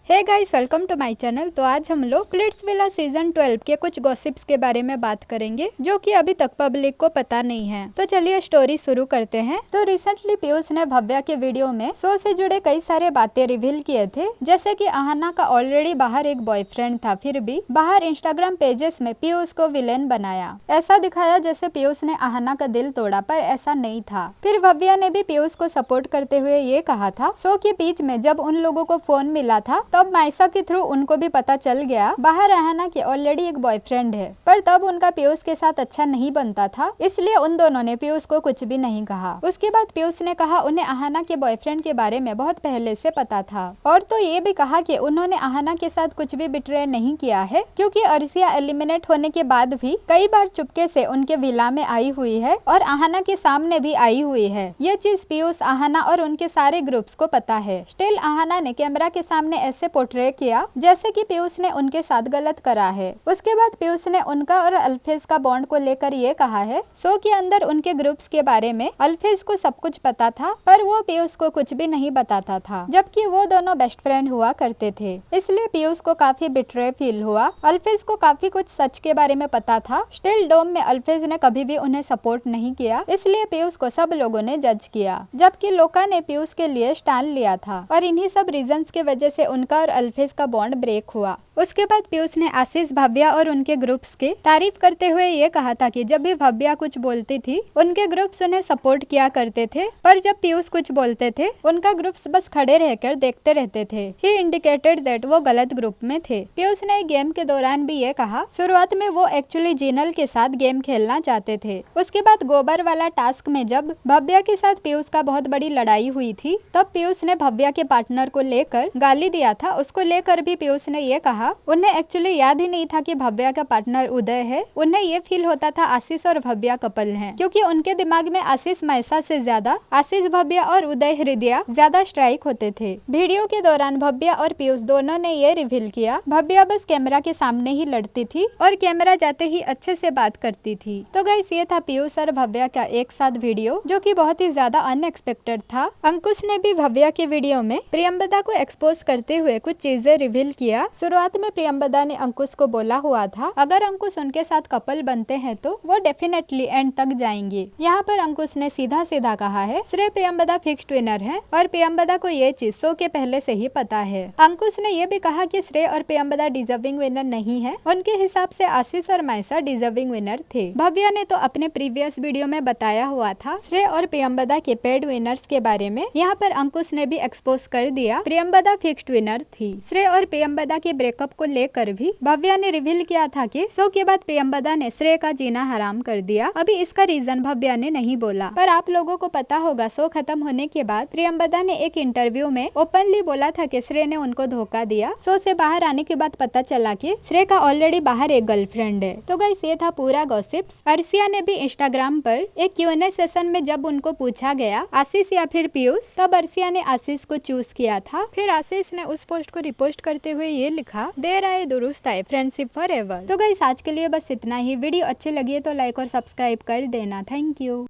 Hey guys, welcome to my channel. तो आज हम लोग स्प्लिट्सविला सीजन 12 के कुछ गॉसिप्स के बारे में बात करेंगे जो कि अभी तक पब्लिक को पता नहीं है। तो चलिए स्टोरी शुरू करते हैं। तो रिसेंटली पीयूष ने भव्या के वीडियो में शो से जुड़े कई सारे बातें रिवील किए थे, जैसे कि अहाना का ऑलरेडी बाहर एक बॉयफ्रेंड था, फिर भी बाहर इंस्टाग्राम पेजेस में पीयूष को विलेन बनाया। ऐसा दिखाया जैसे पीयूष ने अहाना का दिल तोड़ा, पर ऐसा नहीं था। फिर भव्या ने भी पीयूष को सपोर्ट करते हुए ये कहा था, शो के बीच में जब उन लोगों को फोन मिला था तब माइसा के थ्रू उनको भी पता चल गया बाहर अहाना के ऑलरेडी एक बॉयफ्रेंड है, पर तब उनका पीयूष के साथ अच्छा नहीं बनता था, इसलिए उन दोनों ने पीयूष को कुछ भी नहीं कहा। उसके बाद पीयूष ने कहा उन्हें अहाना के बॉयफ्रेंड के बारे में बहुत पहले से पता था, और तो ये भी कहा कि उन्होंने अहाना के साथ कुछ भी बिट्रे नहीं किया है, क्योंकि अर्सिया एलिमिनेट होने के बाद भी कई बार चुपके से उनके विला में आई हुई है और अहाना के सामने भी आई हुई है। ये चीज पीयूष, अहाना और उनके सारे ग्रुप्स को पता है। स्टिल अहाना ने कैमरा के सामने ऐसे पोर्ट्रे किया जैसे कि पीयूष ने उनके साथ गलत करा है। उसके बाद पीयूष ने उनका और अल्फेज का बॉन्ड को लेकर ये कहा है, शो के अंदर उनके ग्रुप्स के बारे में अल्फेज को सब कुछ पता था, पर वो पीयूष को कुछ भी नहीं बताता था, जबकि वो दोनों बेस्ट फ्रेंड हुआ करते थे। इसलिए पीयूष को काफी बिट्रे फील हुआ। अल्फेज को काफी कुछ सच के बारे में पता था। स्टिल डोम में अल्फेज ने कभी भी उन्हें सपोर्ट नहीं किया, इसलिए पीयूष को सब लोगों ने जज किया, जबकि लोका ने पीयूष के लिए स्टैंड लिया था, और इन्हीं सब रीजंस के वजह से उनका और अल्फेज का बॉन्ड ब्रेक हुआ। उसके बाद पीयूष ने आशीष, भव्या और उनके ग्रुप्स की तारीफ करते हुए ये कहा था कि जब भी भव्या कुछ बोलती थी उनके ग्रुप्स उन्हें सपोर्ट किया करते थे, पर जब पीयूष कुछ बोलते थे उनका ग्रुप्स बस खड़े रहकर देखते रहते थे। ही इंडिकेटेड दैट वो गलत ग्रुप में थे। पीयूष ने गेम के दौरान भी ये कहा, शुरुआत में वो एक्चुअली जीनल के साथ गेम खेलना चाहते थे। उसके बाद गोबर वाला टास्क में जब भव्या के साथ पीयूष का बहुत बड़ी लड़ाई हुई थी, तब पीयूष ने भव्या के पार्टनर को लेकर गाली दिया था। उसको लेकर भी पीयूष ने ये कहा, उन्हें एक्चुअली याद ही नहीं था कि भव्या का पार्टनर उदय है। उन्हें ये फील होता था आशीष और भव्या कपल हैं, क्योंकि उनके दिमाग में आशीष माइसा से ज्यादा आशीष भव्या और उदय हृदया ज्यादा स्ट्राइक होते थे। वीडियो के दौरान भव्या और पीयूष दोनों ने ये रिवील किया, भव्या बस कैमरा के सामने ही लड़ती थी और कैमरा जाते ही अच्छे से बात करती थी। तो गाइस, ये था पीयूष और भव्या का एक साथ वीडियो, जो कि बहुत ही ज्यादा अनएक्सपेक्टेड था। अंकुश ने भी भव्या के वीडियो में प्रियंवदा को एक्सपोज करते हुए कुछ चीजें रिवील किया। शुरुआत में प्रियंवदा ने अंकुश को बोला हुआ था, अगर अंकुश उनके साथ कपल बनते हैं तो वो डेफिनेटली एंड तक जाएंगे। यहाँ पर अंकुश ने सीधा सीधा कहा है, श्रेय प्रियंवदा फिक्स्ड विनर है, और प्रियंवदा को ये चीज शो के पहले से ही पता है। अंकुश ने ये भी कहा कि श्रेय और प्रियंवदा डिजर्विंग विनर नहीं है, उनके हिसाब से आशीष और माइसा डिजर्विंग विनर थे। भव्या ने तो अपने प्रीवियस वीडियो में बताया हुआ था श्रेय और प्रियंवदा के पेड विनर्स के बारे में। यहाँ पर अंकुश ने भी एक्सपोज कर दिया, प्रियंवदा फिक्स्ड विनर थी। श्रेय और प्रियंवदा के ब्रेकअप को लेकर भी भव्या ने रिवील किया था कि शो के बाद प्रियंवदा ने श्रेय का जीना हराम कर दिया। अभी इसका रीजन भव्या ने नहीं बोला, पर आप लोगों को पता होगा शो खत्म होने के बाद प्रियंवदा ने एक इंटरव्यू में ओपनली बोला था कि श्रेय ने उनको धोखा दिया। शो से बाहर आने के बाद पता चला कि श्रेय का ऑलरेडी बाहर एक गर्लफ्रेंड है। तो गाइस, ये था पूरा गॉसिप्स। अर्सिया ने भी इंस्टाग्राम पर एक Q&A सेशन में जब उनको पूछा गया आशीष या फिर पीयूष, तब अर्सिया ने आशीष को चूज किया था। फिर आशीष ने उस पोस्ट को रिपोस्ट करते हुए ये लिखा, देर आए दुरुस्त आए, फ्रेंडशिप फॉरएवर। तो गाइस, आज के लिए बस इतना ही। वीडियो अच्छी लगी है तो लाइक और सब्सक्राइब कर देना। Thank you.